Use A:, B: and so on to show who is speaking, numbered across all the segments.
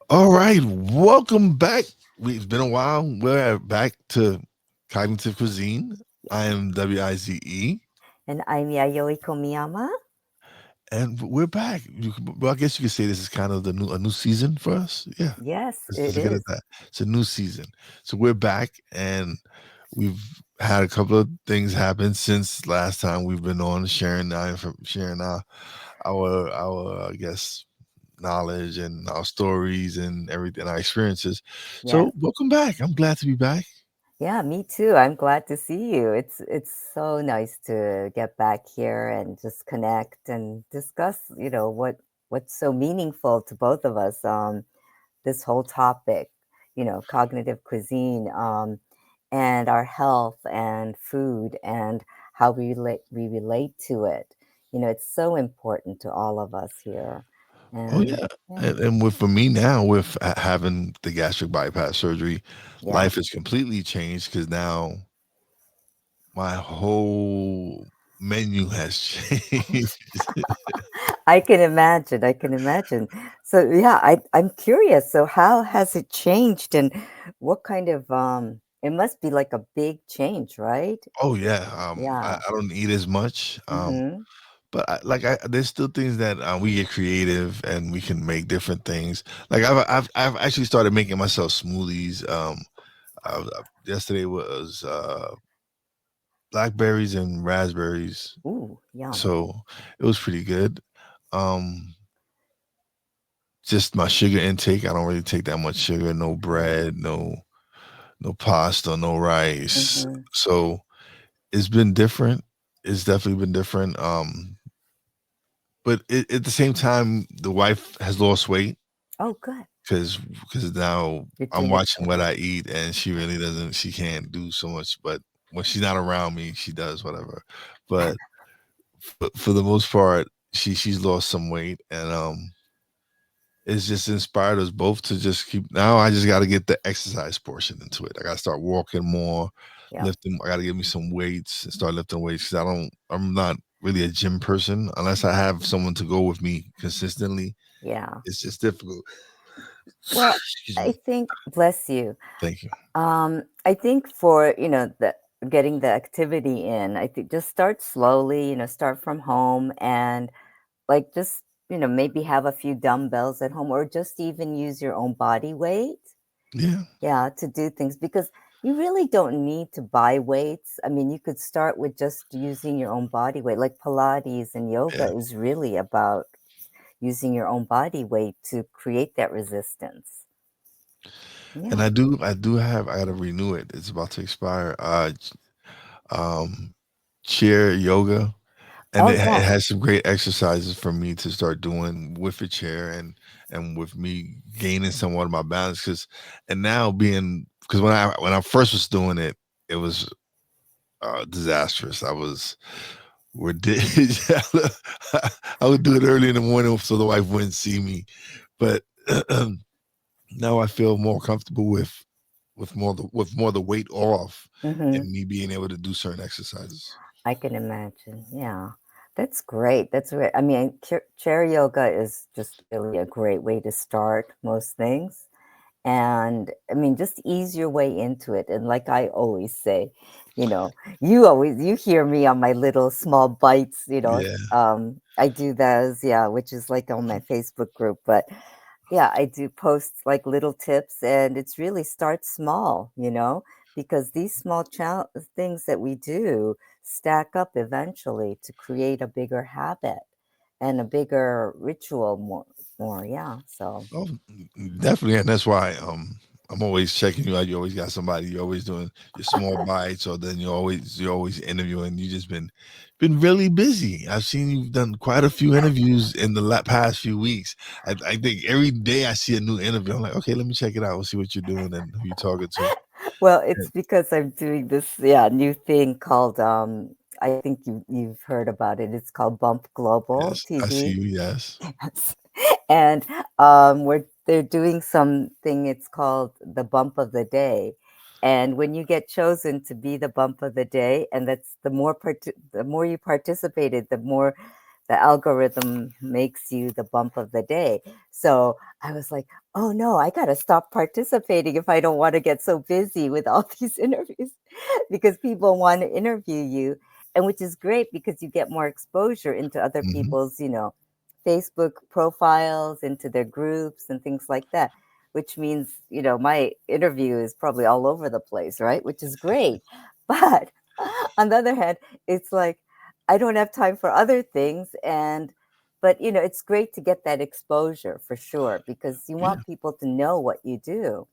A: All right, welcome back. It's been a while. We're back to Cognitive Cuisine. I
B: Yes.
A: am Wize,
B: And I'm Yayoi Komiyama.
A: and we're back. Well, I guess you could say this is kind of a new season for us. Yeah,
B: Yes,
A: let's
B: it
A: just look at it
B: is.
A: that it's a new season. So we're back, and we've had a couple of things happen since last time we've been on sharing our I guess knowledge and our stories and everything, our experiences.
B: Yes.
A: So, welcome back. I'm glad to be back.
B: Yeah, me too. I'm glad to see you. It's so nice to get back here and just connect and discuss, what's so meaningful to both of us. This whole topic, cognitive cuisine, and our health and food and how we relate to it. It's so important to all of us here.
A: Oh
B: And
A: yeah,
B: yeah,
A: and with for me now, with having the gastric bypass surgery,
B: yeah.
A: life has completely changed because now my whole menu has changed.
B: I can imagine. I can imagine. So yeah, I'm curious. So how has it changed and what kind of it must be like a big change, right?
A: Oh yeah,
B: Yeah.
A: I don't eat as much,
B: Mm-hmm.
A: but there's still things that we get creative and we can make different things. Like I've actually started making myself smoothies. Yesterday was blackberries and raspberries,
B: Ooh, yum.
A: so it was pretty good. Um, just my sugar intake. I don't really take that much sugar. No
B: Right.
A: bread, no pasta, no rice.
B: Mm-hmm.
A: So it's been different. It's definitely been different. But at the same time, the wife has lost weight
B: Oh, good.
A: because now
B: You're
A: I'm
B: doing it
A: watching
B: right.
A: what I eat, and she really doesn't. She can't do so much, but when she's not around me, she does whatever. But for the most part, she's lost some weight, and it's just inspired us both to just keep. Now I just got to get the exercise portion into it. I got to start walking more,
B: Yeah.
A: lifting. I got to give me some weights and start lifting weights because I'm not really a gym person unless I have someone to go with me consistently.
B: Yeah.
A: It's just difficult.
B: Well,
A: Excuse
B: I
A: me.
B: think, bless you.
A: Thank you.
B: I think for, the getting the activity in, I think just start slowly, start from home and like just, maybe have a few dumbbells at home or just even use your own body weight.
A: Yeah,
B: Yeah, to do things because you really don't need to buy weights. I mean, you could start with just using your own body weight. Like Pilates and yoga
A: yeah.
B: is really about using your own body weight to create that resistance.
A: And
B: Yeah.
A: I gotta renew it. It's about to expire. Um, chair yoga, and
B: Oh,
A: it
B: yeah.
A: has some great exercises for me to start doing with the chair and with me gaining somewhat of my balance. And now being because when I first was doing it, it was disastrous. I was ridiculous. I would do it early in the morning so the wife wouldn't see me, but now I feel more comfortable with more the weight off
B: Hmm.
A: and me being able to do certain exercises.
B: I can imagine. Yeah. That's great. That's great. I mean, chair yoga is just really a great way to start most things. And I mean, just ease your way into it. And like I always say, you know, you hear me on my little small bites,
A: Yeah,
B: I do those, yeah, which is like on my Facebook group. But yeah, I do post like little tips and it's really start small, because these small things that we do stack up eventually to create a bigger habit and a bigger ritual more, yeah. So,
A: oh, definitely, and that's why I'm always checking you out. You always got somebody. You're always doing your small bites, or then you're always interviewing. You just been really busy. I've seen you've done quite a few interviews in the past few weeks. I think every day I see a new interview. I'm like, okay, let me check it out. We'll see what you're doing and who you're talking to.
B: well, it's
A: And
B: because I'm doing this, yeah, new thing called, I think you've heard about it. It's called Bump Global
A: yes, I see
B: TV.
A: you. Yes.
B: Yes. And they're doing something, it's called the bump of the day. And when you get chosen to be the bump of the day, and that's the more you participated, the more the algorithm makes you the bump of the day. So I was like, oh no, I got to stop participating if I don't want to get so busy with all these interviews because people want to interview you. And which is great because you get more exposure into other
A: Hmm.
B: people's, Facebook profiles, into their groups and things like that, which means, my interview is probably all over the place, right? Which is great. But on the other hand, it's like I don't have time for other things. But it's great to get that exposure for sure because you
A: Yeah.
B: want people to know what you do.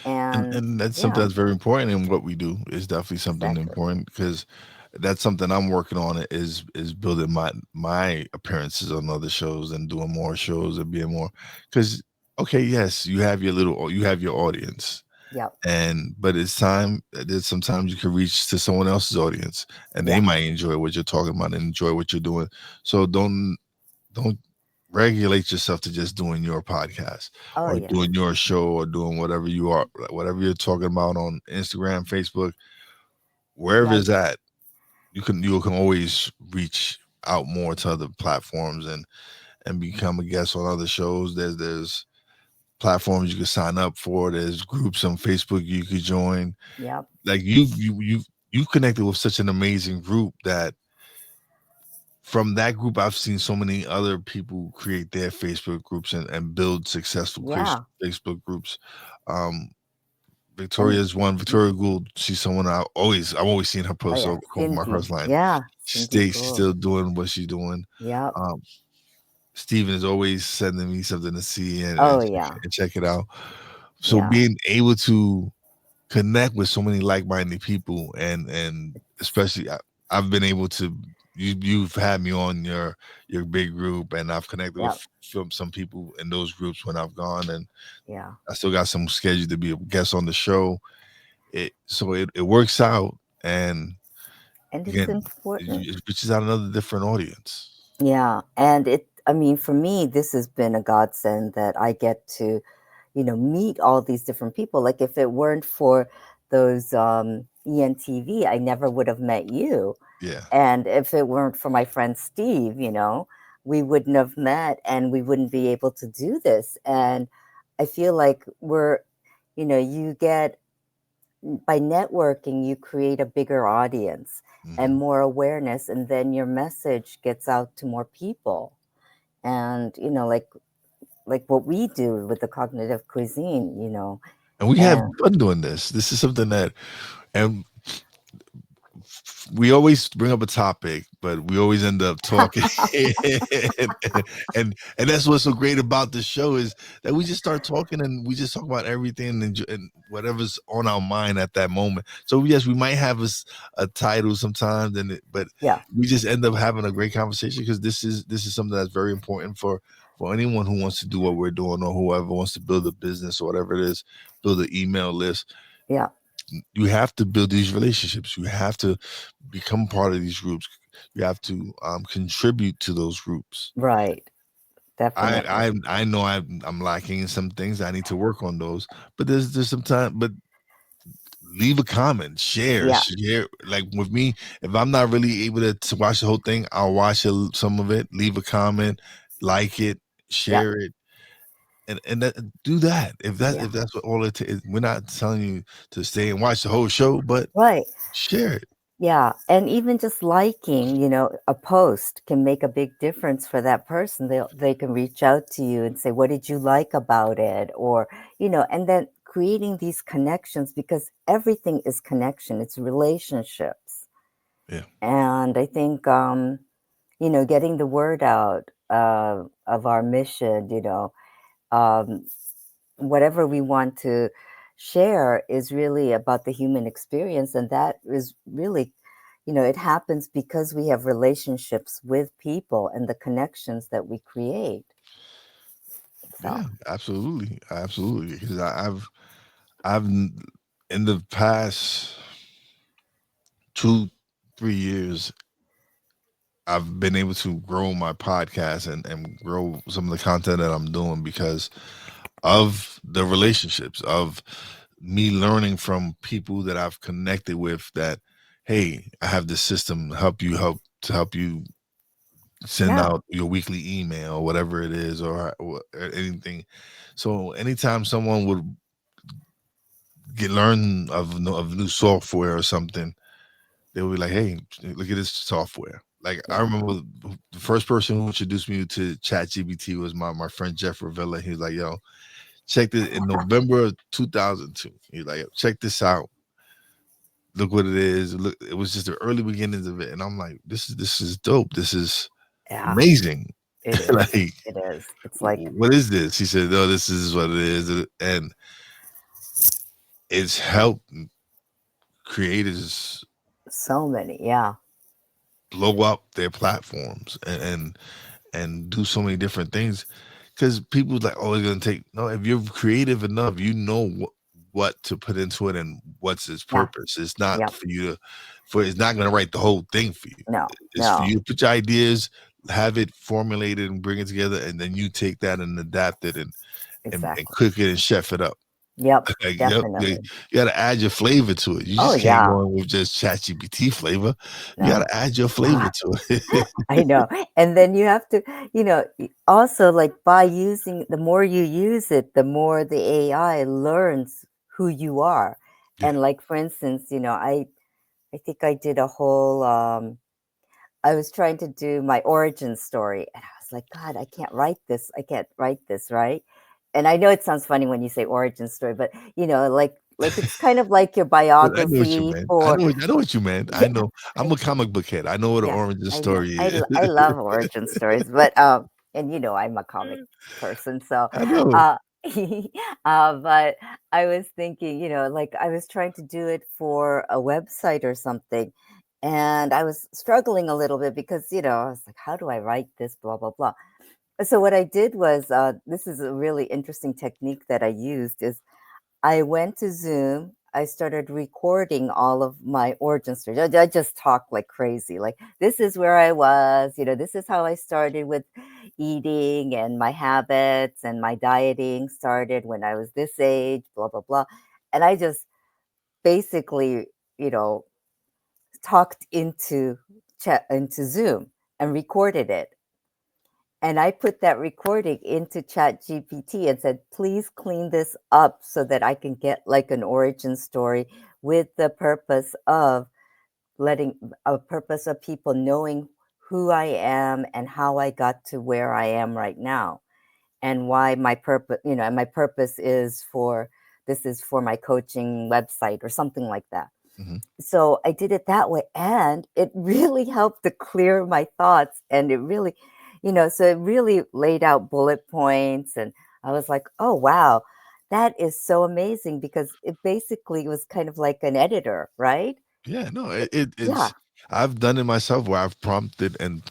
B: And
A: And that's something
B: yeah,
A: that's very important in what we do. Is definitely something
B: exactly.
A: important because that's something I'm working on is building my appearances on other shows and doing more shows and being more because okay, yes, you have your audience,
B: Yep.
A: and but it's time that sometimes you can reach to someone else's audience and they
B: Yeah.
A: might enjoy what you're talking about and enjoy what you're doing. So don't regulate yourself to just doing your podcast
B: Oh
A: or
B: yeah.
A: doing your show or doing whatever you're talking about on Instagram, Facebook, wherever
B: Right.
A: it's at. You can always reach out more to other platforms and become a guest on other shows. There's platforms you can sign up for. There's groups on Facebook you could join.
B: Yep.
A: Like you've connected with such an amazing group that from that group, I've seen so many other people create their Facebook groups and build successful
B: Yeah.
A: Facebook groups. Um,
B: And
A: Victoria's one.
B: mm,
A: Victoria Gould. She's someone I'm always seeing her
B: oh
A: post
B: yeah,
A: over my
B: Cindy.
A: cross line.
B: Yeah, Cindy
A: She's
B: Gould.
A: still doing what she's doing.
B: Yep.
A: Um, Steven is always sending me something to see
B: Oh yeah.
A: and check it out. So
B: Yeah.
A: being able to connect with so many like-minded people and especially I've been able to you've had me on your big group and I've connected with
B: Yep.
A: some people in those groups when I've gone and
B: Yeah.
A: I still got some scheduled to be a guest on the show. It works out and
B: And it's
A: again
B: important.
A: it reaches out another different audience.
B: Yeah. And I mean, for me, this has been a godsend that I get to, meet all these different people. Like if it weren't for those ENTV, I never would have met you.
A: Yeah.
B: And if it weren't for my friend Steve, we wouldn't have met and we wouldn't be able to do this. And I feel like you get, by networking, you create a bigger audience and
A: Hmm.
B: more awareness, and then your message gets out to more people. And, like what we do with the cognitive cuisine,
A: And we have
B: and
A: fun doing this. This is something that and we always bring up a topic, but we always end up talking. and, and that's what's so great about the show is that we just start talking and we just talk about everything and whatever's on our mind at that moment. So yes, we might have a title sometimes, but
B: yeah,
A: we just end up having a great conversation because this is something that's very important for anyone who wants to do what we're doing or whoever wants to build a business or whatever it is, build an email list.
B: yeah,
A: You have to build these relationships. You have to become part of these groups. You have to contribute to those groups.
B: right,
A: I
B: definitely.
A: I know I'm lacking in some things. I need to work on those. But there's some time. But leave a comment,
B: Yeah,
A: share. Like with me, if I'm not really able to watch the whole thing, I'll watch some of it. Leave a comment, like it,
B: yeah,
A: share it, and do that.
B: yeah,
A: If that's what all it is. We're not telling you to stay and watch the whole show, but
B: right.
A: share it.
B: Yeah, and even just liking, a post can make a big difference for that person. They can reach out to you and say, "What did you like about it?" Or, and then creating these connections because everything is connection. It's relationships.
A: Yeah.
B: And I think getting the word out of our mission, um, whatever we want to share is really about the human experience, and that is really, it happens because we have relationships with people and the connections that we create. So
A: Yeah, absolutely, absolutely. Because in the past 2 3 years, I've been able to grow my podcast and grow some of the content that I'm doing because of the relationships of me learning from people that I've connected with. That hey, I have this system to help you send
B: Yeah.
A: out your weekly email, whatever it is, or anything. So anytime someone would get learn of new software or something, they would be like, "Hey, look at this software." Like I
B: Yeah.
A: remember the first person who introduced me to ChatGPT was my friend Jeff Revilla. He was like, "Yo, check this in November of 2002." He's like, "Check this out. Look what it is." Look, it was just the early beginnings of it, and I'm like, "This is dope. This is
B: Yeah.
A: amazing."
B: It is.
A: Like,
B: It is. It's like
A: what is this? He said, "No, this is what it is," and it's helped creators
B: so many. Yeah.
A: blow up their platforms and do so many different things because people's like, oh, it's gonna take. No, if you're creative enough, you know what to put into it and what's its
B: Yeah.
A: purpose. It's not
B: Yep.
A: for you to, for it's not gonna write the whole thing for you.
B: No.
A: It's for
B: No.
A: you to put your ideas, have it formulated and bring it together, and then you take that and adapt it and
B: Exactly.
A: cook it and chef it up.
B: Yep.
A: Like, yep, you
B: Definitely.
A: gotta add your flavor to it. You
B: Oh
A: just can't
B: yeah.
A: go in with just ChatGPT flavor. You
B: No.
A: gotta add your flavor to it.
B: I know. And then you have to, also like by using, the more you use it, the more the AI learns who you are.
A: Yeah.
B: And like for instance, I think I did a whole I was trying to do my origin story and I was like, God, I can't write this. I can't write this, right? And I know it sounds funny when you say origin story, but like it's kind of like your
A: But I know what you
B: biography
A: meant.
B: for
A: I know what you meant. I
B: yeah,
A: know. I'm
B: I
A: a comic book head. I know what an
B: yeah,
A: origin
B: I know.
A: story is.
B: I love origin stories, but and I'm a comic person, so
A: I know.
B: uh, but I was thinking, like I was trying to do it for a website or something, and I was struggling a little bit because I was like, how do I write this? Blah blah blah. So what I did was, this is a really interesting technique that I used is I went to Zoom. I started recording all of my origin stories. I just talked like crazy. Like, this is where I was, this is how I started with eating and my habits and my dieting started when I was this age, blah, blah, blah. And I just basically, you know, talked into chat into Zoom and recorded it. And I put that recording into Chat GPT and said, please clean this up so that I can get like an origin story with the purpose of letting a purpose of people knowing who I am and how I got to where I am right now and why my purpose, and my purpose is for this is for my coaching website or something like that.
A: Mhm.
B: So I did it that way, and it really helped to clear my thoughts, and it really, so it really laid out bullet points, and I was like, "Oh, wow. That is so amazing," because it basically was kind of like an editor, right?
A: Yeah, no,
B: It
A: it's
B: Yeah,
A: I've done it myself where I've prompted and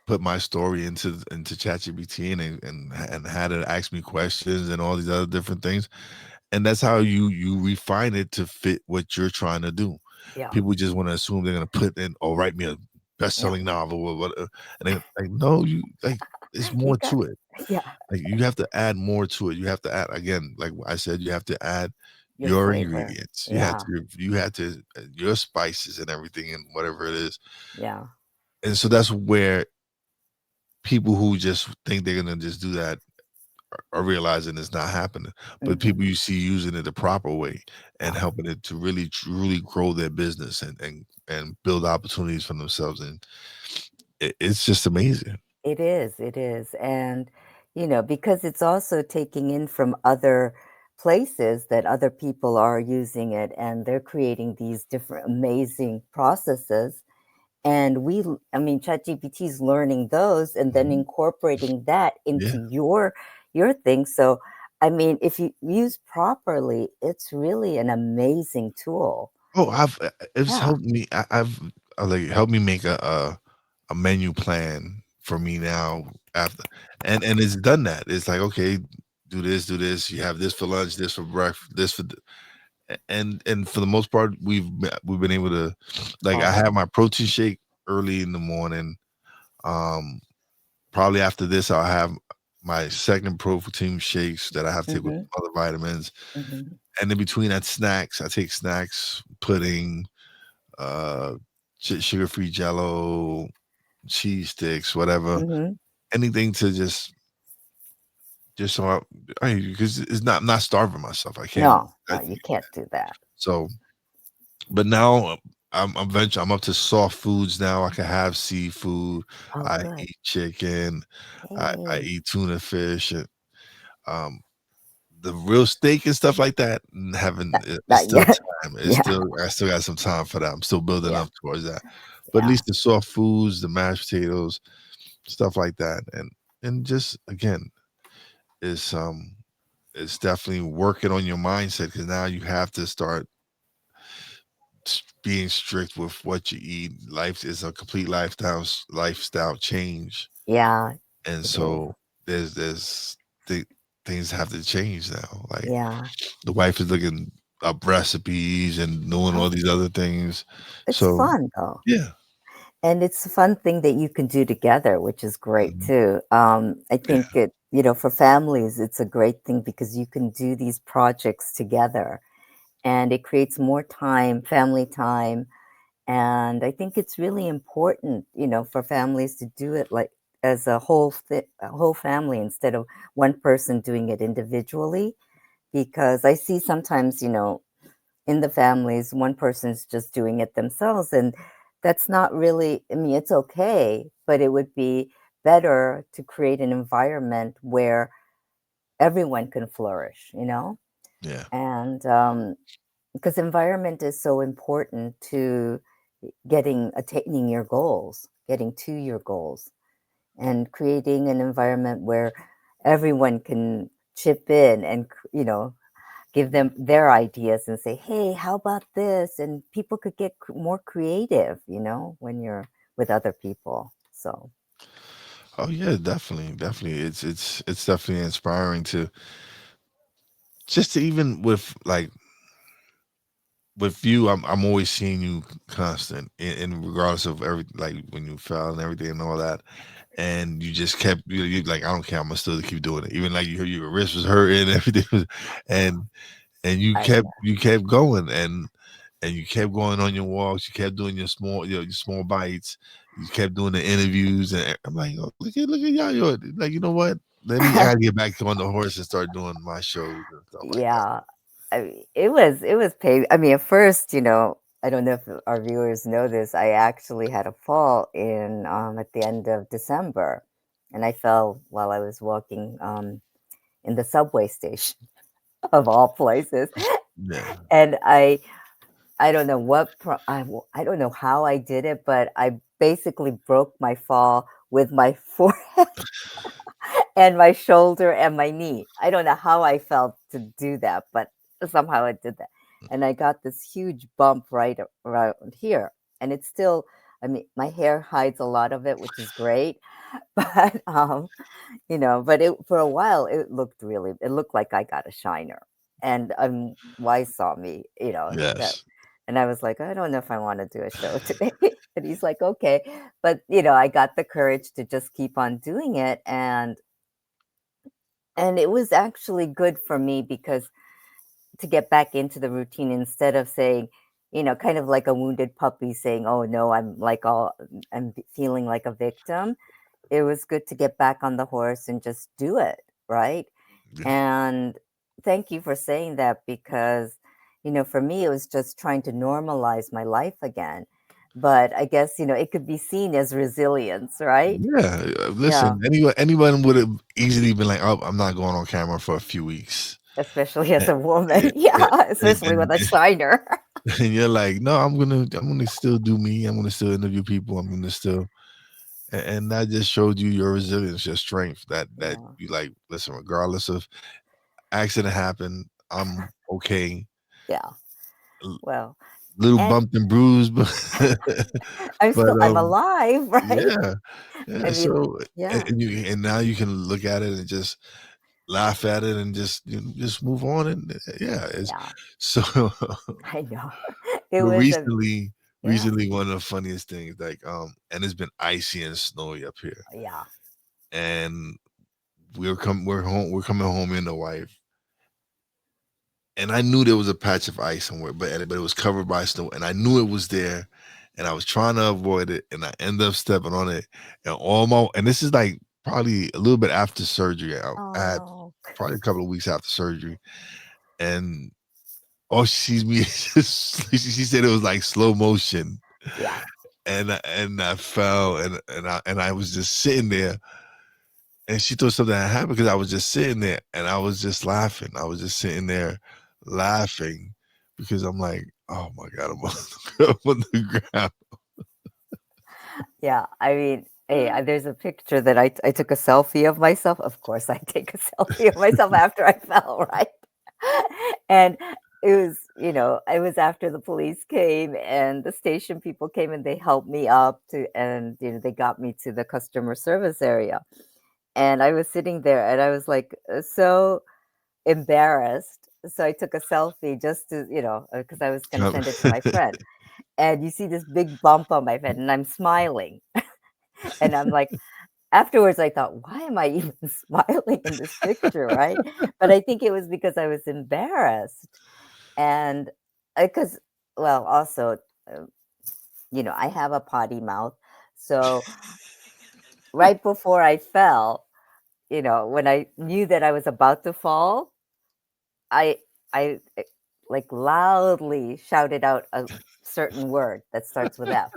A: put my story into ChatGPT and had it ask me questions and all these other different things. And that's how you refine it to fit what you're trying to do.
B: yeah,
A: People just want to assume they're gonna put in or write me a
B: yeah.
A: best-selling novel or what, and they like, no, you like it's
B: You
A: more
B: got
A: to it.
B: yeah,
A: Like you have to add more to it. You have to add again, like I said, you have to add
B: your
A: your
B: flavor.
A: ingredients.
B: Yeah,
A: You have to your spices and everything and whatever it is.
B: yeah.
A: And so that's where people who just think they're gonna just do that are realizing it's not happening. But
B: Mhm.
A: people you see using it the proper way and
B: Yeah.
A: helping it to really truly grow their business and build opportunities for themselves. And it's just amazing.
B: It is, and, because it's also taking in from other places that other people are using it, and they're creating these different amazing processes, and I mean, ChatGPT is learning those and then
A: Mhm.
B: incorporating that into
A: Yeah.
B: your thing, so, I mean, if you use properly, it's really an amazing tool.
A: Oh, it's
B: Yeah,
A: helped me. I've like helped me make a menu plan for me now after, and it's done that. It's like, okay, do this. You have this for lunch, this for breakfast, this for and for the most part, we've been able to, like, I have
B: awesome.
A: my protein shake early in the morning. Um, Probably after this, I'll have my second protein shakes that I have to take with
B: Mhm,
A: other vitamins,
B: mhm.
A: and in between that, snacks. I take snacks, pudding, uh, sugar-free Jello, cheese sticks, whatever,
B: Mhm.
A: anything to just so because it's not I'm not starving myself. I can't.
B: No,
A: I,
B: no, you can't do that.
A: so, but now I'm up to soft foods now. I can have seafood.
B: Oh,
A: I
B: good.
A: eat chicken. I
B: Hey.
A: eat tuna fish. And, um, the real steak and stuff like that, haven't. It's
B: Not
A: still
B: yet.
A: time. It's
B: Yeah,
A: still I still got some time for that. I'm still building
B: yeah,
A: up towards that. But at
B: yeah,
A: least the soft foods, the mashed potatoes, stuff like that, and just again, it's it's definitely working on your mindset because now you have to start being strict with what you eat. Life is a complete lifestyle change,
B: yeah,
A: and
B: it is.
A: so there's th- things have to change now. Like
B: Yeah.
A: the wife is looking up recipes and doing
B: Oh,
A: all these other things.
B: it's
A: So
B: fun though.
A: yeah,
B: And it's a fun thing that you can do together, which is great
A: mhm,
B: too. I
A: yeah,
B: think for families, it's a great thing because you can do these projects together and it creates more time, family time. And I think it's really important, for families to do it like as a whole family instead of one person doing it individually. Because I see sometimes, in the families, one person's just doing it themselves. And that's not really, I mean, it's okay, but it would be better to create an environment where everyone can flourish,
A: yeah.
B: And because environment is so important to attaining your goals, getting to your goals, and creating an environment where everyone can chip in and, give them their ideas and say, "Hey, how about this?" And people could get more creative, when you're with other people. So,
A: Oh yeah, definitely, definitely. It's definitely inspiring to just to even with with you. I'm always seeing you constant in regardless of every like when you fell and everything and all that. And you just kept you like I don't care. I'm gonna still keep doing it. Even like your wrist was hurting, everything was, and and
B: I
A: you kept going and you kept going on your walks. You kept doing your small bites. You kept doing the interviews, and I'm like, oh, look at y'all. Like you know what? I gotta get back on the horse and start doing my shows and stuff like that.
B: yeah. It was pain. I mean, at first, I don't know if our viewers know this. I actually had a fall at the end of December, and I fell while I was walking in the subway station of all places,
A: Yeah,
B: and I don't know I don't know how I did it, but I basically broke my fall with my forehead and my shoulder and my knee. I don't know how I felt to do that, but somehow I did that. And I got this huge bump right around here. And it's still, I mean, my hair hides a lot of it, which is great. But but for a while it looked like I got a shiner. And Wise saw me, that,
A: yes.
B: and I was like, I don't know if I want to do a show today. And he's like, okay. But I got the courage to just keep on doing it, and it was actually good for me because to get back into the routine instead of saying, kind of like a wounded puppy saying, oh no, feeling like a victim. It was good to get back on the horse and just do it, right?
A: Yeah.
B: And thank you for saying that because, for me, it was just trying to normalize my life again. But I guess, it could be seen as resilience, right?
A: Yeah,
B: Yeah,
A: listen, anyone would have easily been like, "Oh, I'm not going on camera for a few weeks,"
B: especially as
A: and
B: a woman.
A: and
B: Yeah,
A: and,
B: especially with
A: and,
B: a shiner.
A: and you're like, "No, I'm gonna still do me. I'm gonna still interview people. I'm gonna still," and that just showed you your resilience, your strength. That
B: Yeah,
A: you like, listen, regardless of accident happened, I'm okay.
B: yeah.
A: L-
B: Well,
A: Little
B: and
A: bumped and bruised, but but
B: I'm alive, right?
A: yeah,
B: I
A: yeah.
B: mean,
A: So
B: yeah,
A: and now you can look at it and just laugh at it and just move on and yeah it's
B: yeah.
A: so
B: I know. It
A: but
B: was a yeah,
A: recently one of the funniest things like and it's been icy and snowy up here
B: yeah,
A: and we're coming home in the wife and I knew there was a patch of ice somewhere but it was covered by snow and I knew it was there and I was trying to avoid it, and I ended up stepping on it, and all my and this is like probably a little bit after surgery. I had
B: Oh,
A: probably a couple of weeks after surgery, and all she sees me is just, she said it was like slow motion,
B: yeah,
A: and I fell, and I was just sitting there, and she thought something had happened because I was just sitting there, and I was just laughing. I was just sitting there laughing because I'm like, oh my god, I'm I'm on the ground.
B: yeah. I mean, hey, there's a picture that I took a selfie of myself. Of course, I take a selfie of myself after I fell, right? And it was, it was after the police came and the station people came and they helped me up to, and they got me to the customer service area. And I was sitting there and I was like so embarrassed. So I took a selfie just to, because I was going to send it to my friend. And you see this big bump on my head, and I'm smiling. And I'm like, afterwards, I thought, why am I even smiling in this picture, right? But I think it was because I was embarrassed. And because, well, also, uh, I have a potty mouth. So right before I fell, when I knew that I was about to fall, I I like loudly shouted out a certain word that starts with F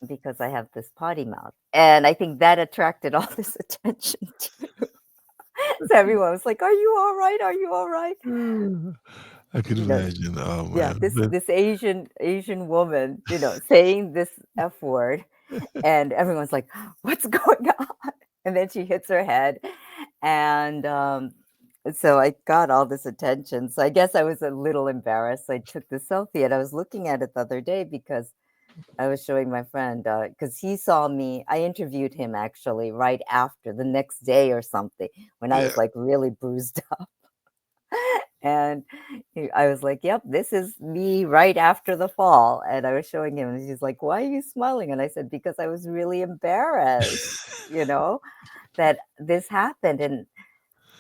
B: because I have this potty mouth. And I think that attracted all this attention too. So everyone was like, "Are you all right? Are you all right?"
A: I can
B: You know,
A: imagine. Oh
B: yeah,
A: man,
B: this Asian woman, saying this F word, and everyone's like, "What's going on?" And then she hits her head, and so I got all this attention. So I guess I was a little embarrassed. I took the selfie, and I was looking at it the other day because I was showing my friend because he saw me. I interviewed him actually right after the next day or something when I
A: yeah.
B: was like really bruised up. And I was like, "Yep, this is me right after the fall." And I was showing him, and he's like, "Why are you smiling?" And I said, "Because I was really embarrassed, you know, that this happened."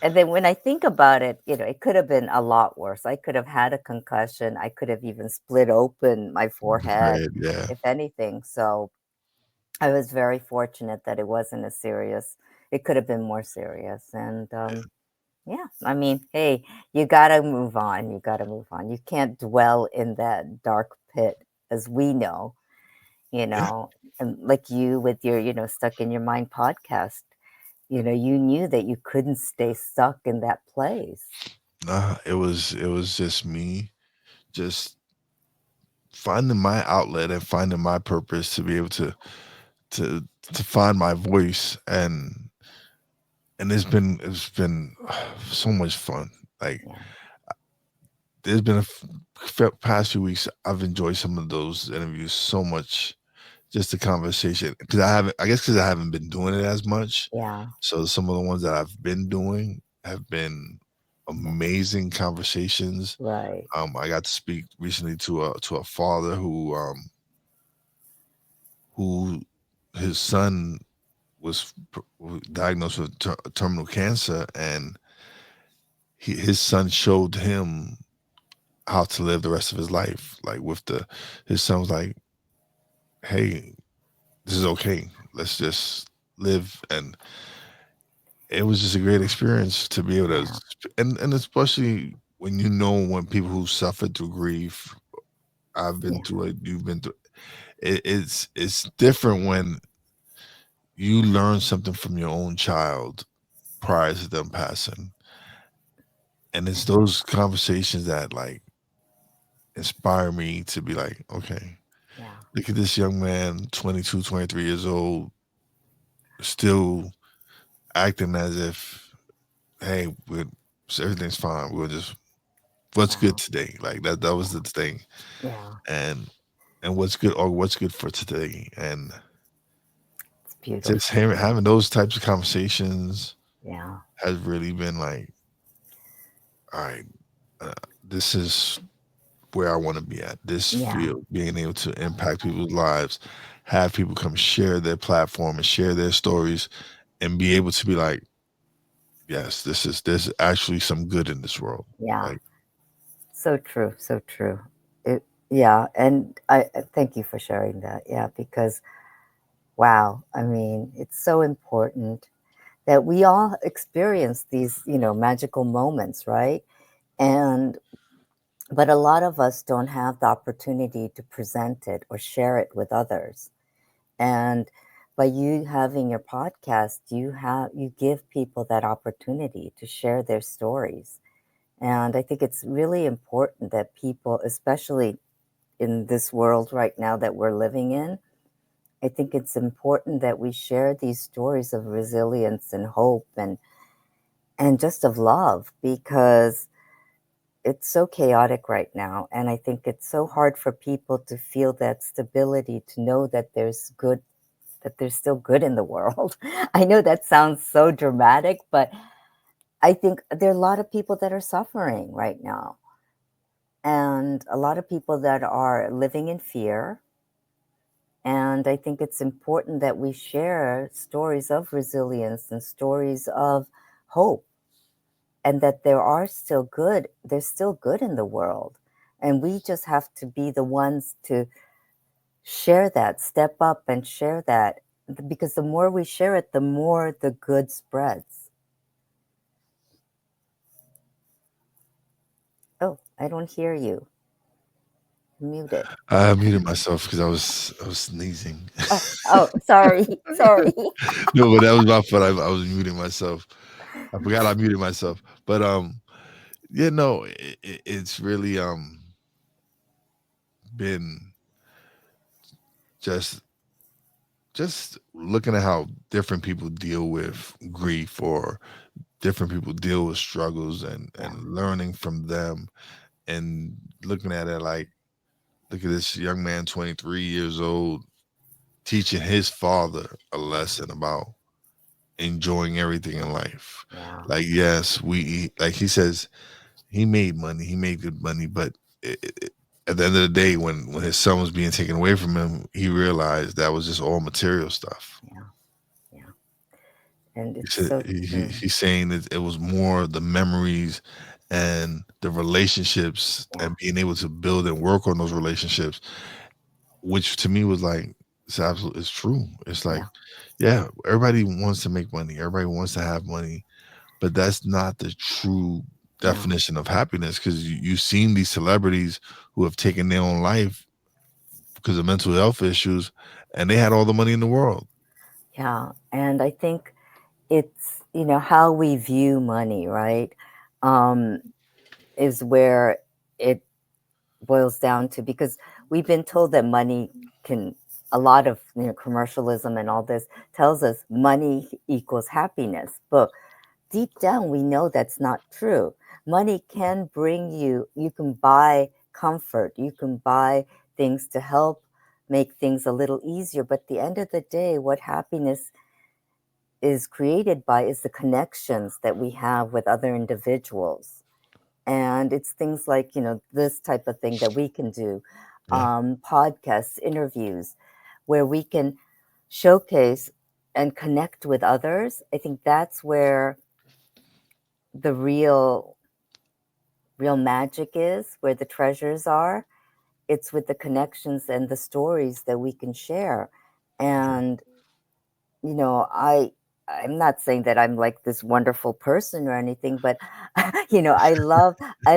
B: And then when I think about it, it could have been a lot worse. I could have had a concussion. I could have even split open my forehead,
A: Right, yeah.
B: if anything. So I was very fortunate that it wasn't as serious. It could have been more serious. And yeah, I mean, hey, you gotta move on. You gotta move on. You can't dwell in that dark pit, as we know, you
A: Yeah.
B: know, and like you with your, Stuck in Your Mind podcast, you knew that you couldn't stay stuck in that place.
A: Nah, it was just me just finding my outlet and finding my purpose to be able to to find my voice, and it's been so much fun. Like
B: Yeah,
A: there's been past few weeks I've enjoyed some of those interviews so much, just the conversation, because I guess because I haven't been doing it as much.
B: yeah,
A: So some of the ones that I've been doing have been
B: yeah,
A: amazing conversations.
B: right.
A: I got to speak recently to a father who his son diagnosed with terminal cancer, and his son showed him how to live the rest of his life. Like with his son was like, "Hey, this is okay. Let's just live." And it was just a great experience to be able to,
B: Yeah,
A: and especially when you know when people who suffered through grief. I've been
B: yeah,
A: through it. You've been through it. It's different when you learn something from your own child prior to them passing, and it's those conversations that like inspire me to be like, okay,
B: yeah,
A: look at this young man, 22, 23 years old, still acting as if, hey, everything's fine. We'll just what's good
B: wow,
A: today. Like that was the thing,
B: yeah.
A: and what's good, or what's good for today, and
B: It's
A: just
B: beautiful.
A: having those types of conversations
B: Yeah,
A: has really been like, all right, uh, this is where I want to be at. This
B: yeah,
A: field, being able to impact people's lives, have people come share their platform and share their stories, and be able to be like, yes, there's actually some good in this world.
B: yeah.
A: Like,
B: So true, so true. Yeah, and I thank you for sharing that. Yeah, because wow, I mean, it's so important that we all experience these, magical moments, right? And but a lot of us don't have the opportunity to present it or share it with others. And by you having your podcast, you give people that opportunity to share their stories. And I think it's really important that people, especially in this world right now that we're living in, I think it's important that we share these stories of resilience and hope and just of love, because it's so chaotic right now, and I think it's so hard for people to feel that stability, to know that there's still good in the world. I know that sounds so dramatic, but I think there are a lot of people that are suffering right now, and a lot of people that are living in fear. And I think it's important that we share stories of resilience and stories of hope, and that there's still good in the world. And we just have to be the ones to share that, step up and share that, because the more we share it, the more the good spreads. Oh, I don't hear you. Muted.
A: I muted myself because I was sneezing.
B: Oh, sorry. Sorry.
A: No, but that was my fault. I was muting myself. I forgot I muted myself. But yeah, no, it's really been just just looking at how different people deal with grief, or different people deal with struggles, and
B: Yeah,
A: learning from them, and looking at it like, look at this young man, 23 years old, teaching his father a lesson about enjoying everything in life.
B: yeah,
A: Like, yes, like he says, he made money, he made good money, but at the end of the day, when his son was being taken away from him, he realized that was just all material stuff.
B: yeah, yeah. And
A: He
B: it's
A: said
B: so true.
A: he's saying that it was more the memories and the relationships,
B: Yeah,
A: and being able to build and work on those relationships, which to me was like, it's true. It's like,
B: yeah,
A: yeah, everybody wants to make money, everybody wants to have money, but that's not the true
B: yeah,
A: definition of happiness, because you've seen these celebrities who have taken their own life because of mental health issues, and they had all the money in the world.
B: yeah. And I think it's, how we view money, right? Um, is where it boils down to, because we've been told that money can, a lot of, commercialism and all this tells us money equals happiness, but deep down we know that's not true. Money can bring you can buy comfort, you can buy things to help make things a little easier, but at the end of the day, what happiness is created by is the connections that we have with other individuals. And it's things like, this type of thing that we can do,
A: Yeah,
B: podcasts, interviews, where we can showcase and connect with others. I think that's where the real magic is, where the treasures are. It's with the connections and the stories that we can share. And you know, I I'm not saying that I'm like this wonderful person or anything, but I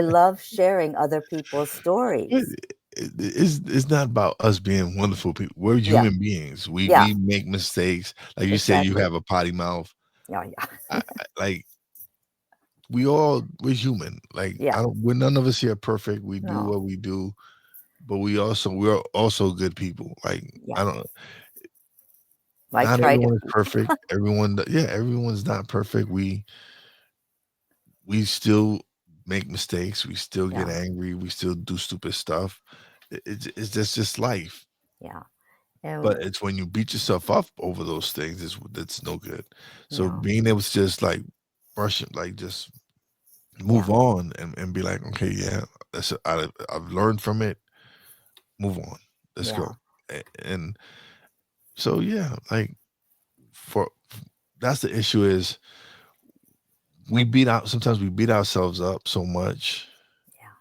B: love sharing other people's
A: It,
B: stories.
A: it's not about us being wonderful people. We're
B: Yeah,
A: human beings. We
B: yeah,
A: we make mistakes. Like you said, you
B: exactly.
A: have a potty mouth.
B: Yeah, yeah,
A: Like, we're human. Like,
B: yeah.
A: we're none of us here perfect. We do
B: No,
A: what we do, but we're also good people. Like,
B: yeah.
A: I don't.
B: I
A: Not
B: try to
A: everyone is
B: be.
A: perfect. Yeah, everyone's not perfect. We still make mistakes. We still get
B: Yeah,
A: angry. We still do stupid stuff. It's just life.
B: yeah, and
A: But it's when you beat yourself up over those things that's no good. So
B: no,
A: being able to just like brush it, like just
B: yeah,
A: move on, and be like, okay, yeah, I've learned from it. Move on. Let's
B: yeah,
A: go. And so yeah, like, for that's the issue is, sometimes we beat ourselves up so much,
B: yeah,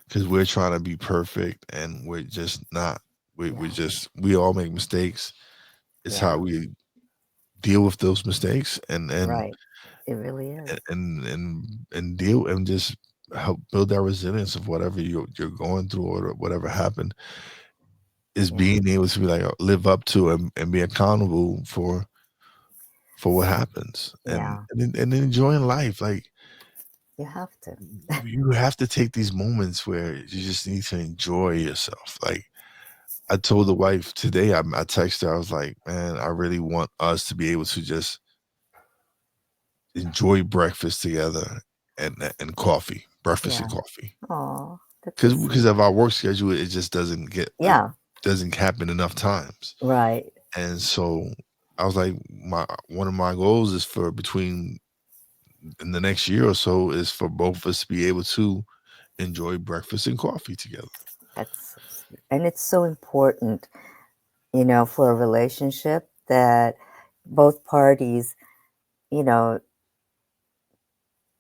A: because we're trying to be perfect and we're just not. We
B: Yeah.
A: just we all make mistakes. It's how
B: Yeah.
A: we deal with those mistakes and
B: Right. It really is.
A: and deal and just help build that resilience of whatever you're going through or whatever happened is
B: Yeah.
A: being able to be like live up to and be accountable for what happens
B: Yeah.
A: and enjoying life like
B: You have to.
A: you have to take these moments where you just need to enjoy yourself like I told the wife today I texted her I was like man I really want us to be able to just enjoy breakfast together and coffee breakfast and
B: Yeah.
A: coffee
B: Oh, that's so
A: because
B: sweet.
A: of our work schedule it just it
B: Yeah.
A: doesn't happen enough times
B: Right.
A: and so I was like my one of my goals is for between in the next year or so is for both of us to be able to enjoy breakfast and coffee together.
B: That's so sweet. And it's so important, for a relationship that both parties, you know,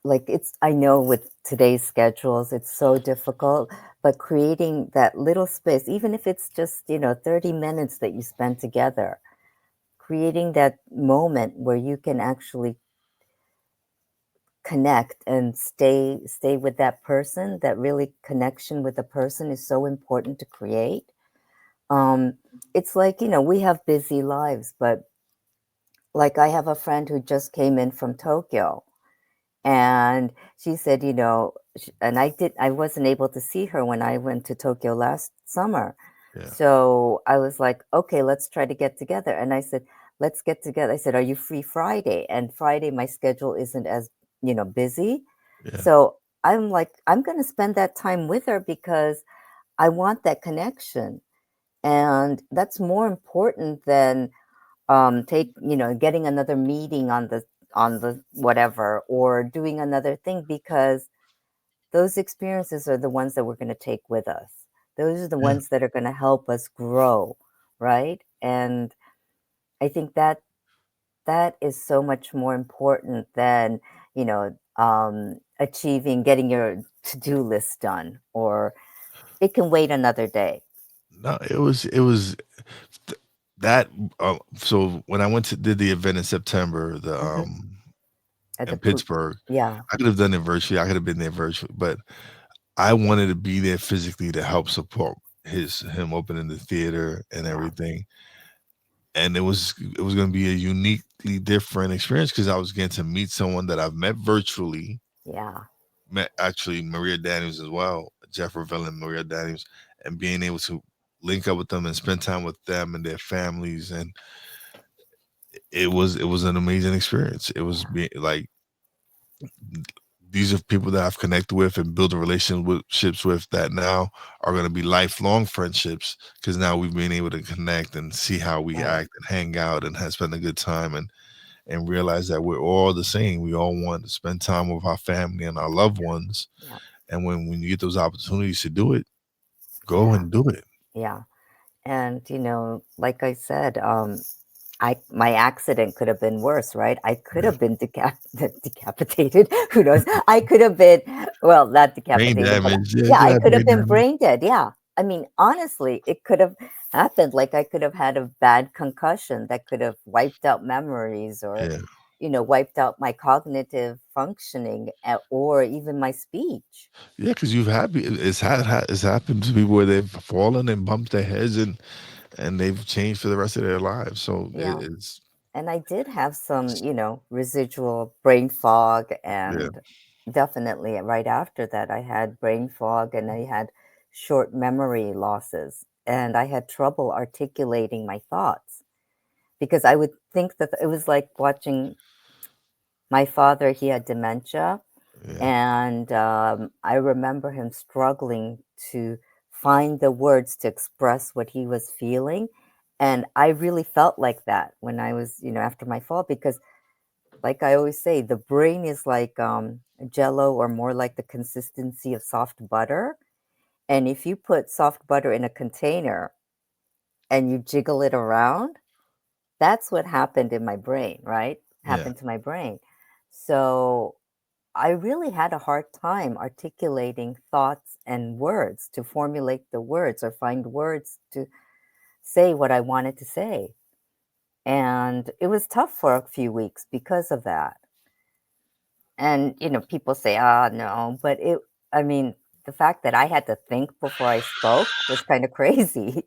B: like I know with today's schedules, it's so difficult, but creating that little space, even if it's just, 30 minutes that you spend together, creating that moment where you can actually connect and stay with that person, that really connection with the person is so important to create. Um, it's like, we have busy lives, but like I have a friend who just came in from Tokyo and she said, and I wasn't able to see her when I went to Tokyo last summer.
A: Yeah,
B: So I was like, okay, let's try to get together. And I said, let's get together. I said, are you free Friday? And Friday, my schedule isn't as, busy.
A: yeah,
B: So I'm like, I'm going to spend that time with her because I want that connection. And that's more important than getting another meeting on the whatever or doing another thing because those experiences are the ones that we're going to take with us. Those are the
A: yeah.
B: ones that are going to help us grow, right? And I think that is so much more important than achieving getting your to-do list done, or it can wait another day.
A: No, it was th- that. So when I went to did the event in September, the
B: Hmm. At the
A: in Pittsburgh,
B: yeah,
A: I could have done it virtually. I could have been there virtually, but I wanted to be there physically to help support him opening the theater and
B: yeah,
A: everything. And it was going to be a uniquely different experience because I was getting to meet someone that I've met virtually,
B: yeah,
A: met actually Maria Daniels as well, Jeff Revelle and Maria Daniels, and being able to link up with them and spend time with them and their families, and it was an amazing experience. It was
B: yeah,
A: being like these are people that I've connected with and built a relationships with that now are going to be lifelong friendships because now we've been able to connect and see how we
B: right,
A: act and hang out and have spend a good time and realize that we're all the same. We all want to spend time with our family and our loved ones.
B: yeah,
A: And when you get those opportunities to do it, go
B: yeah,
A: and do it.
B: yeah. And like I said, I my accident could have been worse, right? I could
A: Yeah.
B: have been decapitated. Who knows? I could have been, well, not
A: Brain
B: decapitated, but
A: damage. Yeah, you
B: yeah,
A: could
B: I
A: have
B: could have
A: brain
B: been
A: damage.
B: brain dead. Yeah. I mean, honestly, it could have happened. Like I could have had a bad concussion that could have wiped out memories or,
A: Yeah.
B: wiped out my cognitive functioning or even my speech.
A: Yeah, because it's happened to people where they've fallen and bumped their heads and they've changed for the rest of their lives. So
B: Yeah.
A: it's
B: And I did have some, residual brain fog,
A: yeah,
B: and definitely right after that, I had brain fog and I had short memory losses, and I had trouble articulating my thoughts because I would think that it was like watching my father. He had dementia,
A: yeah,
B: and I remember him struggling to find the words to express what he was feeling. And I really felt like that when I was, after my fall, because like I always say, the brain is like jello or more like the consistency of soft butter. And if you put soft butter in a container and you jiggle it around, that's what happened in my brain, right?
A: yeah.
B: Happened to my brain. So I really had a hard time articulating thoughts and words, to formulate the words or find words to say what I wanted to say. And it was tough for a few weeks because of that. And, people say, "Ah, no," but I mean, the fact that I had to think before I spoke was kind of crazy.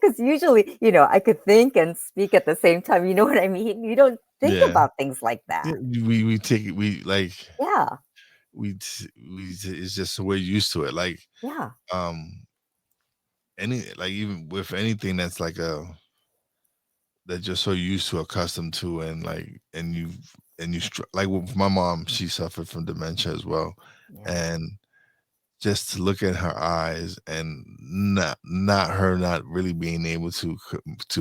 B: Because usually, I could think and speak at the same time. You know what I mean? You don't think
A: Yeah.
B: about things like
A: Yeah,
B: that.
A: we take it, we like
B: Yeah,
A: it's just we're used to it. Like,
B: yeah,
A: um any, like, even with anything that's like a that you're so used to, accustomed to, and like, like with my mom, she suffered from dementia as well.
B: yeah,
A: And just to look at her eyes, and not really being able to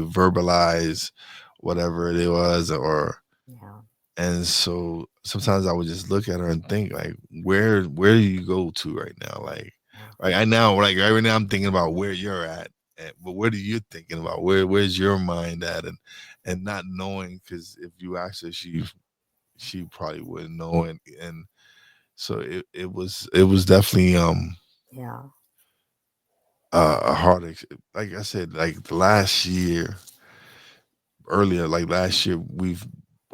A: verbalize whatever it was, or
B: yeah,
A: and so sometimes I would just look at her and think, like, where do you go to right now? Like,
B: yeah,
A: I know, like, right now I'm thinking about where you're at, but what are you thinking about? Where's your mind at? And not knowing, because if you asked her, she probably wouldn't know. And so it was definitely
B: yeah,
A: a hard like I said, like the last year, earlier, like last year, we've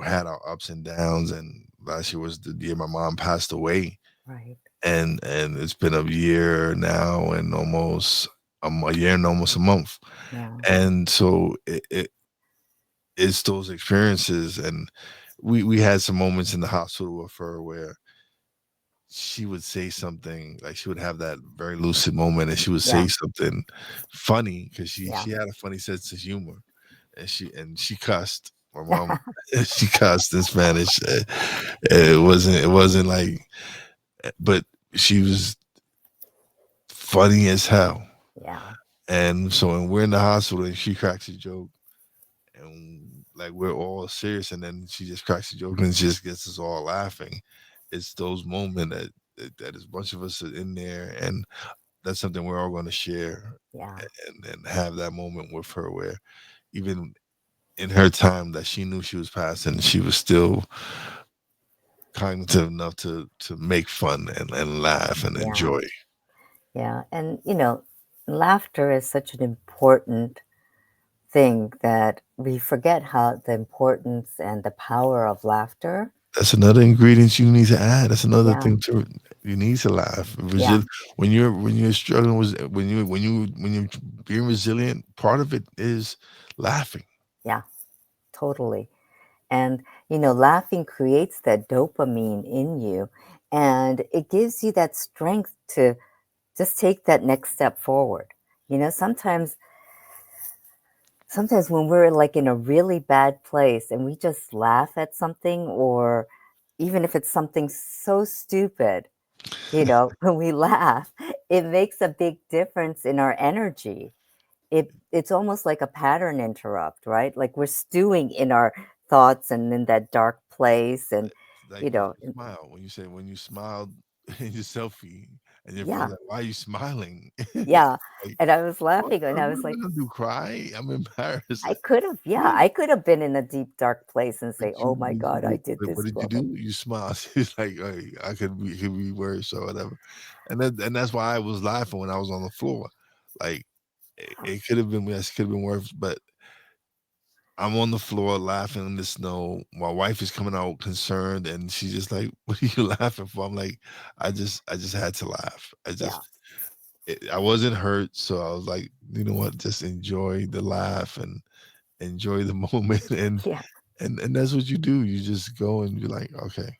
A: had our ups and downs, and last year was the year my mom passed away.
B: right.
A: And it's been a year now, and almost a year and almost a month.
B: Yeah,
A: And so it's those experiences. And we had some moments in the hospital with her where she would say something, like she would have that very lucid moment, and she would
B: yeah,
A: say something funny, because she
B: yeah,
A: she had a funny sense of humor. And she cussed. My mom, she cussed in Spanish. It wasn't like, but she was funny as hell.
B: yeah,
A: And so when we're in the hospital and she cracks a joke, and like we're all serious, and then she just cracks a joke and just gets us all laughing. It's those moments that is a bunch of us are in there, and that's something we're all going to share,
B: yeah,
A: and have that moment with her, where even in her time that she knew she was passing, she was still cognitive enough to make fun, and laugh and
B: yeah,
A: enjoy.
B: yeah. And, laughter is such an important thing that we forget how the importance and the power of laughter.
A: That's another ingredient you need to add. That's another
B: Yeah,
A: thing to you need to laugh.
B: yeah,
A: When you're struggling with, when you're being resilient, part of it is laughing.
B: yeah, totally. And, laughing creates that dopamine in you, and it gives you that strength to just take that next step forward. Sometimes when we're like in a really bad place and we just laugh at something, or even if it's something so stupid, when we laugh, it makes a big difference in our energy. It's almost like a pattern interrupt, right? Like we're stewing in our thoughts and in that dark place, and
A: Like
B: you
A: when
B: know,
A: you smile, when you smiled in your selfie, and your friends
B: yeah,
A: like, "Why are you smiling?"
B: yeah.
A: Like,
B: And I was
A: what?
B: laughing, and I
A: What
B: was
A: am I
B: like,
A: gonna do? Cry? I'm embarrassed.
B: I could have been in a deep dark place and
A: But
B: say, "Oh
A: you,
B: my God, I
A: you
B: did
A: but
B: this."
A: what did
B: Blah
A: you
B: blah.
A: do? You smiled. It's like, hey, I could be worse or whatever. And that's why I was laughing when I was on the floor. Like, it could have been, yes, could have been worse, but I'm on the floor laughing in the snow. My wife is coming out concerned, and she's just like, "What are you laughing for?" I'm like, I just had to laugh.
B: Yeah,
A: I wasn't hurt, so I was like, you know what, just enjoy the laugh and enjoy the moment. and
B: yeah,
A: and and that's what you do. You just go and you're like, okay,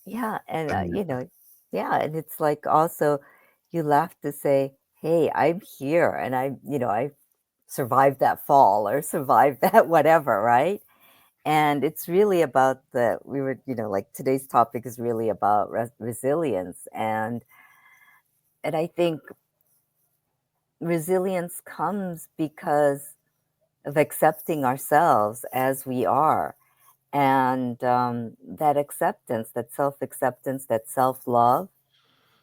B: yeah. And
A: I needed that.
B: yeah, and it's like also you laugh to say, "Hey, I'm here, and I survived that fall or survived that whatever," right? And it's really about like today's topic is really about resilience, and I think resilience comes because of accepting ourselves as we are. And that acceptance, that self acceptance, that self love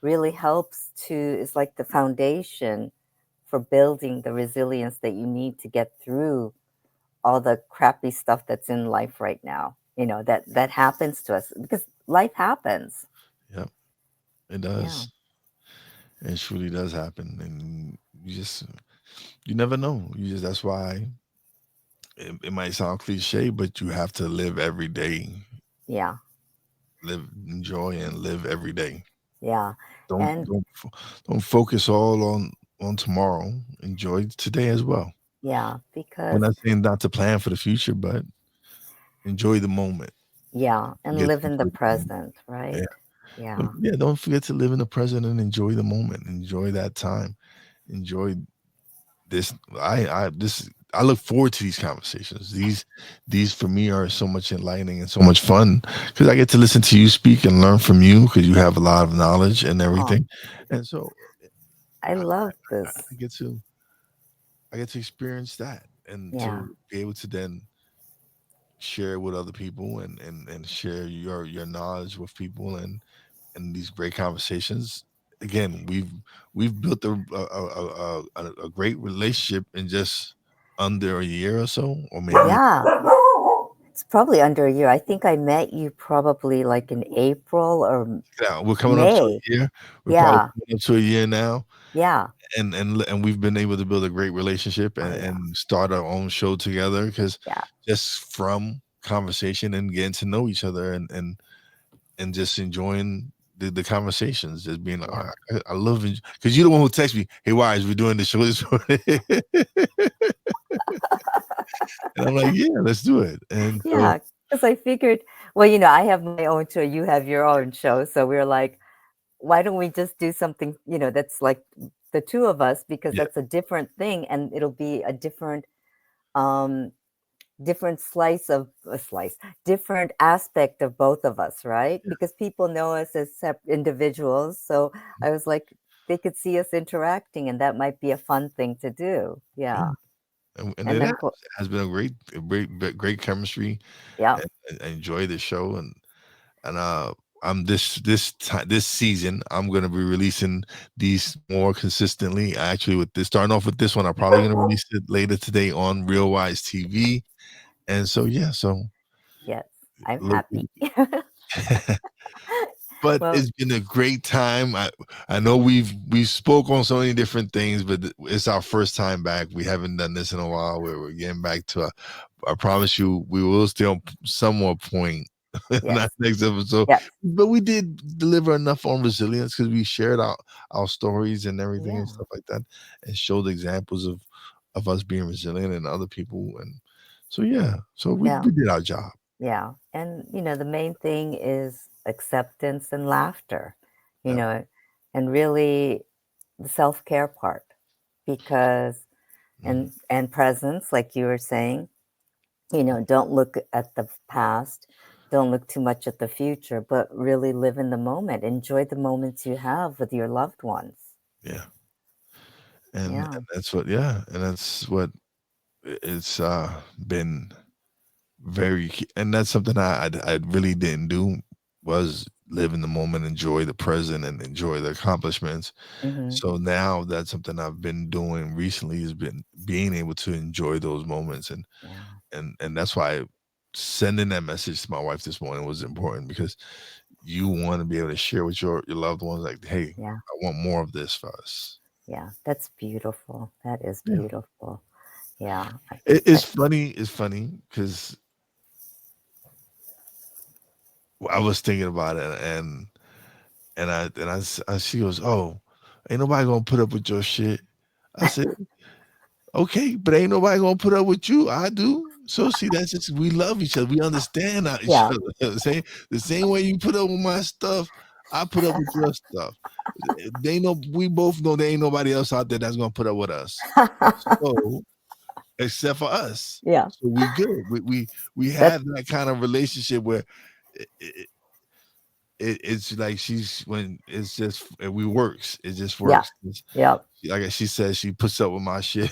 B: really helps to, is like the foundation for building the resilience that you need to get through all the crappy stuff that's in life right now. That happens to us because life happens.
A: Yep, it
B: Yeah.
A: does. It truly does happen, and you never know. You just that's why it might sound cliche, but you have to live every day,
B: Yeah.
A: live, enjoy, and live every day.
B: Yeah.
A: Don't
B: And
A: don't fo- don't focus all on tomorrow. Enjoy today as well.
B: yeah,
A: We're
B: because
A: not saying not to plan for the future, but enjoy the moment.
B: yeah, and
A: Get to
B: live in the
A: enjoy the moment.
B: present,
A: Yeah,
B: right? Yeah.
A: yeah. Don't forget to live in the present and enjoy the moment. Enjoy that time. Enjoy this. I look forward to these conversations. These for me are so much enlightening and so much fun because I get to listen to you speak and learn from you because you have a lot of knowledge and
B: Oh,
A: everything. And so
B: I
A: I,
B: love
A: I
B: this.
A: get to I get to experience that and
B: Yeah.
A: to be able to then share with other people and share your knowledge with people and these great conversations. Again, we've built a great relationship in just under a year or so, or maybe
B: Yeah. It's probably under a year. I think I met you probably like in April or
A: yeah, we're coming up to
B: May.
A: a year. We're probably
B: Yeah.
A: coming up to a year now,
B: Yeah.
A: and we've been able to build a great relationship
B: Oh, yeah.
A: and start our own show together because
B: Yeah.
A: just from conversation and getting to know each other and just enjoying the conversations, just being like,
B: Yeah.
A: I love it because you're the one who texts me, "Hey, why is we doing the show this morning?" And I'm like, "Yeah, let's do it." And so,
B: Yeah. Because I figured, well, I have my own show, you have your own show. So we are like, why don't we just do something, that's like the two of us, because
A: yeah,
B: that's a different thing and it'll be a um, different different aspect of both of us, right?
A: yeah,
B: Because people know us as individuals. So I was like, they could see us interacting and that might be a fun thing to do.
A: yeah,
B: Yeah.
A: and
B: And
A: it
B: then,
A: has been a great chemistry,
B: yeah.
A: and I enjoy the show, and I'm this season I'm gonna be releasing these more consistently. Actually, with this starting off with this one, I'm probably gonna release it later today on Real Wise TV, and so yeah, so
B: Yes, I'm
A: look.
B: happy.
A: But
B: Well,
A: it's been a great time. I know we spoke on so many different things, but it's our first time back. We haven't done this in a while. We're getting back to. I promise you, we will stay on some more point in our
B: yes,
A: next episode.
B: yes,
A: But we did deliver enough on resilience because we shared our stories and everything and
B: yeah,
A: stuff like that, and showed examples of us being resilient and other people. And so yeah, so we
B: yeah,
A: we did our job.
B: yeah. And, the main thing is acceptance and laughter, you
A: Yeah,
B: know, and really the self-care part, because
A: mhm,
B: and presence, like you were saying, don't look at the past, don't look too much at the future, but really live in the moment. Enjoy the moments you have with your loved ones.
A: yeah. And
B: Yeah.
A: that's what and that's what it's been and that's something I really didn't do was live in the moment, enjoy the present and enjoy the accomplishments.
B: Hmm.
A: So now that's something I've been doing recently has been being able to enjoy those moments,
B: Yeah.
A: and that's why sending that message to my wife this morning was important because you want to be able to share with your loved ones like, hey,
B: Yeah.
A: I want more of this for us.
B: Yeah. That's beautiful. That is
A: Yeah.
B: beautiful. Yeah. I,
A: It's funny because I was thinking about it, she goes, "Oh, ain't nobody gonna put up with your shit." I said, "Okay, but ain't nobody gonna put up with you. I do." So see, that's just we love each other. We understand each
B: yeah.
A: other. The same way you put up with my stuff, I put up with your stuff. They know we both know there ain't nobody else out there that's gonna put up with us. So except for us.
B: yeah.
A: So we good. We
B: That's
A: have that kind of relationship where it's like she's when it's just we works. It just
B: yeah.
A: works.
B: Yeah.
A: Like she says, she puts up with my shit.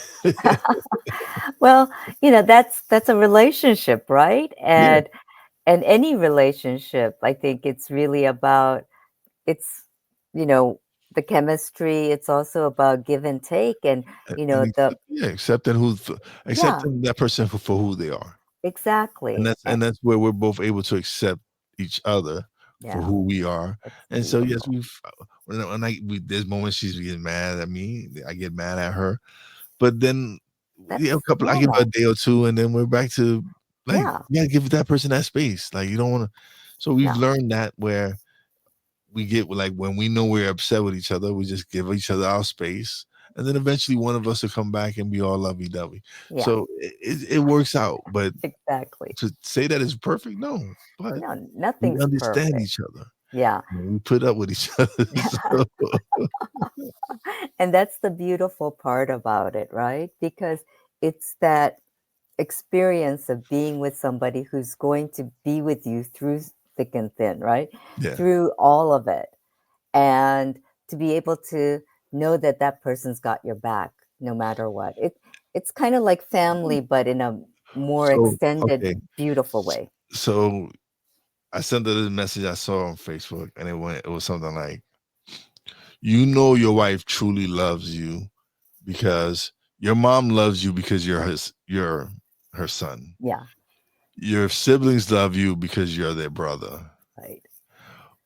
B: Well, that's a relationship, right?
A: Yeah,
B: And any relationship, I think it's really about it's you know the chemistry. It's also about give and take, and
A: and
B: the
A: accepting
B: yeah,
A: accepting that person for who they are, and
B: exactly.
A: that's and that's where we're both able to accept each other for
B: Yeah.
A: who we are.
B: It's
A: And so yes,
B: beautiful.
A: when I we there's moments she's getting mad at me, I get mad at her, but then yeah, a
B: That's
A: couple I give her a
B: normal.
A: day or two, and then we're back to like
B: Yeah.
A: yeah, give that person that space. Like you don't want to. So we've
B: Yeah.
A: learned that where we get like when we know we're upset with each other, we just give each other our space, and then eventually one of us will come back and be all lovey dovey.
B: Yeah.
A: So it works out. But
B: Exactly.
A: to say that is perfect, no. But
B: No,
A: we
B: nothing's
A: understand
B: perfect.
A: each other.
B: Yeah.
A: We put up with each other. So,
B: And that's the beautiful part about it, right? Because it's that experience of being with somebody who's going to be with you through thick and thin, right?
A: yeah,
B: Through all of it. And to be able to know that that person's got your back no matter what. It's kind of like family, but in a more
A: so
B: extended,
A: okay,
B: beautiful way.
A: so I sent her this message I saw on Facebook, and it was something like, "You know, your wife truly loves you because your mom loves you because you're her son.
B: Yeah,
A: Your siblings love you because you're their brother.
B: right.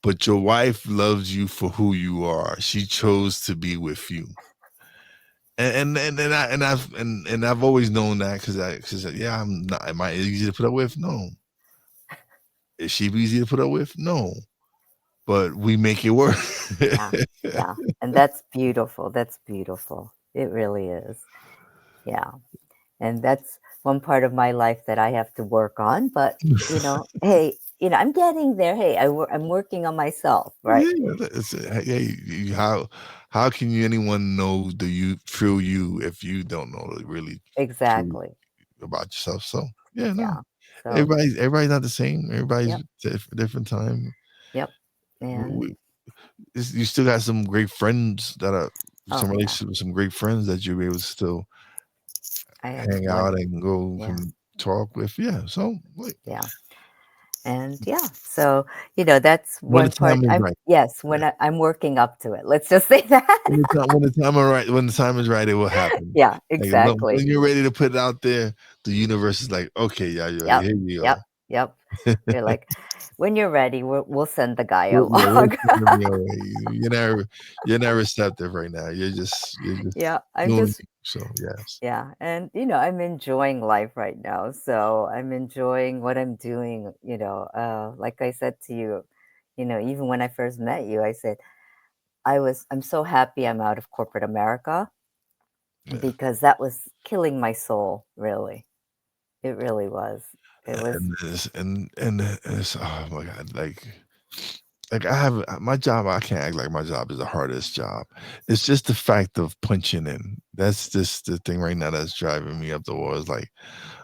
A: But your wife loves you for who you are. She chose to be with you." And I've always known that because yeah, I'm not. Am I easy to put up with? No. Is she easy to put up with? No. But we make it work.
B: Yeah, yeah. And that's beautiful. That's beautiful. It really is. Yeah. And that's one part of my life that I have to work on. But, hey, I'm getting there. Hey, I'm working on myself, right?
A: Yeah, hey, how can anyone know the you feel you if you don't know the really true
B: Exactly.
A: about yourself? So yeah, no,
B: Yeah. So,
A: everybody's not the same. Everybody's
B: yep,
A: different time.
B: yep. And
A: You still got some great friends that are
B: oh
A: some
B: yeah,
A: relationships with some great friends that you'll be able to still
B: I have
A: hang
B: one.
A: out and go
B: Yeah,
A: and talk with. Yeah, so like,
B: yeah. And yeah, so that's
A: when the
B: one part.
A: time is
B: I'm
A: right.
B: yes,
A: Yeah.
B: I'm working up to it. Let's just say that.
A: When the time is right, it will happen.
B: Yeah,
A: Like
B: exactly.
A: when you're ready to put it out there, the universe is like, okay, yeah,
B: Yep,
A: here you
B: yep,
A: go.
B: yep. They're like, when you're ready, we'll send the guy
A: Yeah, we're
B: along.
A: sending your way. You're not receptive right now. You're just
B: Yeah, I'm
A: doing
B: just
A: you. So yes,
B: yeah, and I'm enjoying life right now. So I'm enjoying what I'm doing. Like I said to you, even when I first met you, I said I'm so happy I'm out of corporate America
A: yeah.
B: because that was killing my soul. Really, it really was. It was.
A: And it's oh my god, like I have my job. I can't act like my job is the hardest job. It's just the fact of punching in. That's just the thing right now that's driving me up the wall. Is like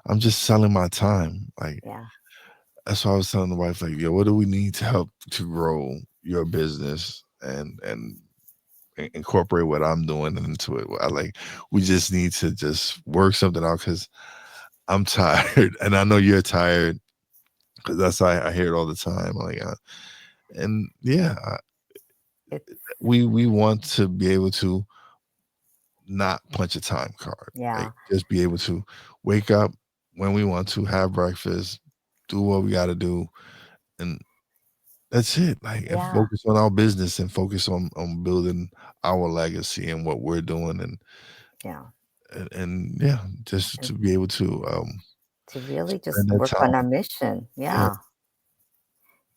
A: I'm just selling my time. Like
B: Yeah,
A: that's why I was telling the wife, like, yo, what do we need to help to grow your business and incorporate what I'm doing into it. I like we just need to just work something out because I'm tired and I know you're tired because that's I hear it all the time. Like, and yeah,
B: it's
A: we want to be able to not punch a time card.
B: yeah,
A: Like, just be able to wake up when we want to, have breakfast, do what we got to do, and that's it. Like, and
B: yeah,
A: focus on our business and focus on building our legacy and what we're doing
B: yeah.
A: and yeah, just
B: And
A: to be able to
B: to really just
A: spend that
B: work
A: time.
B: on our mission.
A: Yeah,
B: Yeah.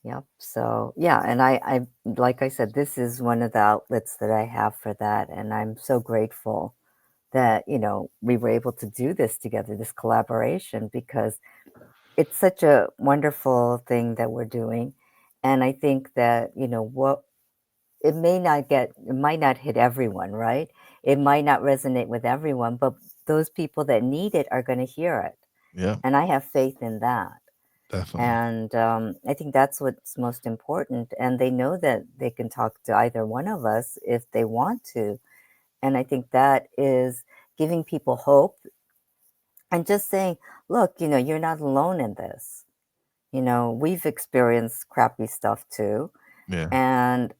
B: Yep. So yeah, and I like I said, this is one of the outlets that I have for that, and I'm so grateful that we were able to do this together, this collaboration, because it's such a wonderful thing that we're doing, and I think that what it might not hit everyone, right? It might not resonate with everyone, but those people that need it are going to hear it,
A: yeah,
B: and I have faith in that.
A: definitely.
B: And I think that's what's most important. And they know that they can talk to either one of us if they want to. And I think that is giving people hope and just saying, look, you're not alone in this. We've experienced crappy stuff too.
A: Yeah,
B: And,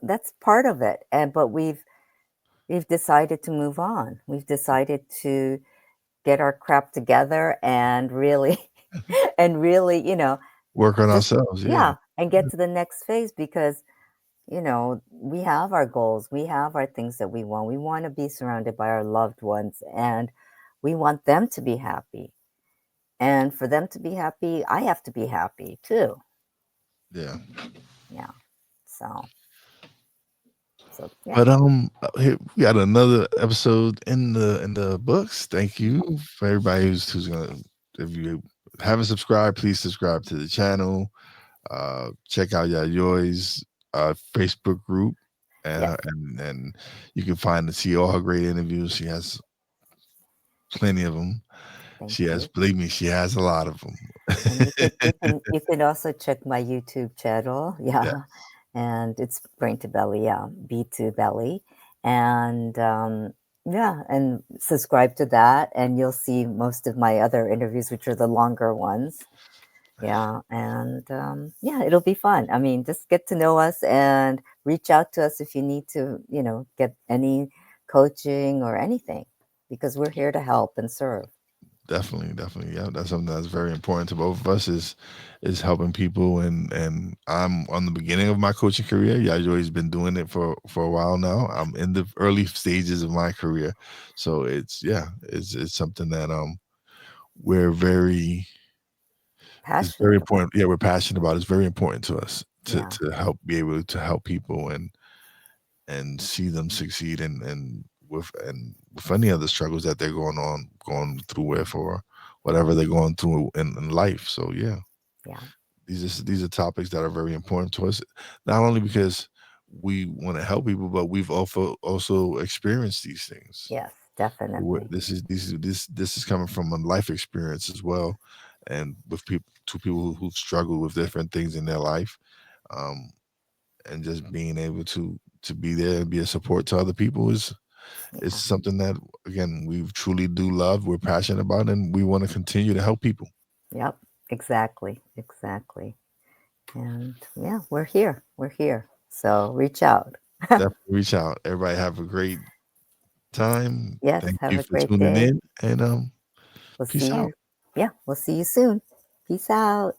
B: that's part of it. But we've decided to move on. We've decided to get our crap together and really and really,
A: work on
B: just
A: ourselves.
B: yeah,
A: Yeah,
B: and get to the next phase because, you know, we have our goals, we have our things that we want. We want to be surrounded by our loved ones and we want them to be happy. And for them to be happy, I have to be happy too.
A: Yeah.
B: Yeah. So, so yeah.
A: But here we got another episode in the books. Thank you for everybody who's gonna. If you haven't subscribed, please subscribe to the channel. Check out Yayoi's Facebook group,
B: Yes.
A: and you can find and see all her great interviews. She has plenty of them.
B: Thank
A: She has,
B: you.
A: believe me, she has a lot of them.
B: And you can also check my YouTube channel.
A: Yeah,
B: Yeah. And it's Brain to Belly, yeah, B to Belly. And yeah, and subscribe to that and you'll see most of my other interviews, which are the longer ones. Yeah, and yeah, it'll be fun. I mean, just get to know us and reach out to us if you need to, get any coaching or anything, because we're here to help and serve.
A: definitely, definitely. Yeah, that's something that's very important to both of us is helping people, and I'm on the beginning of my coaching career. Yeah, Joey's been doing it for a while now. I'm in the early stages of my career, so it's something that we're very it's very
B: Passionate about.
A: important. Yeah, we're passionate about. It's very important to us
B: Yeah,
A: to help be able to help people and see them succeed and with any other struggles that they're going through with or whatever they're going through in life. So yeah,
B: yeah,
A: these are topics that are very important to us, not only because we want to help people, but we've also experienced these things.
B: yes, definitely.
A: This is coming from a life experience as well, and with people to people who've struggled with different things in their life. Um, and just being able to be there and be a support to other people is
B: Yeah,
A: something that again we truly do love, we're passionate about, and we want to continue to help people.
B: yep, exactly, exactly. And yeah, we're here. We're here. So reach out.
A: Definitely reach out. Everybody have a great time.
B: Yes,
A: Thank
B: have
A: you
B: a
A: for
B: great
A: tuning
B: day.
A: in, and
B: We'll see
A: peace out.
B: you. Yeah, we'll see you soon. Peace out.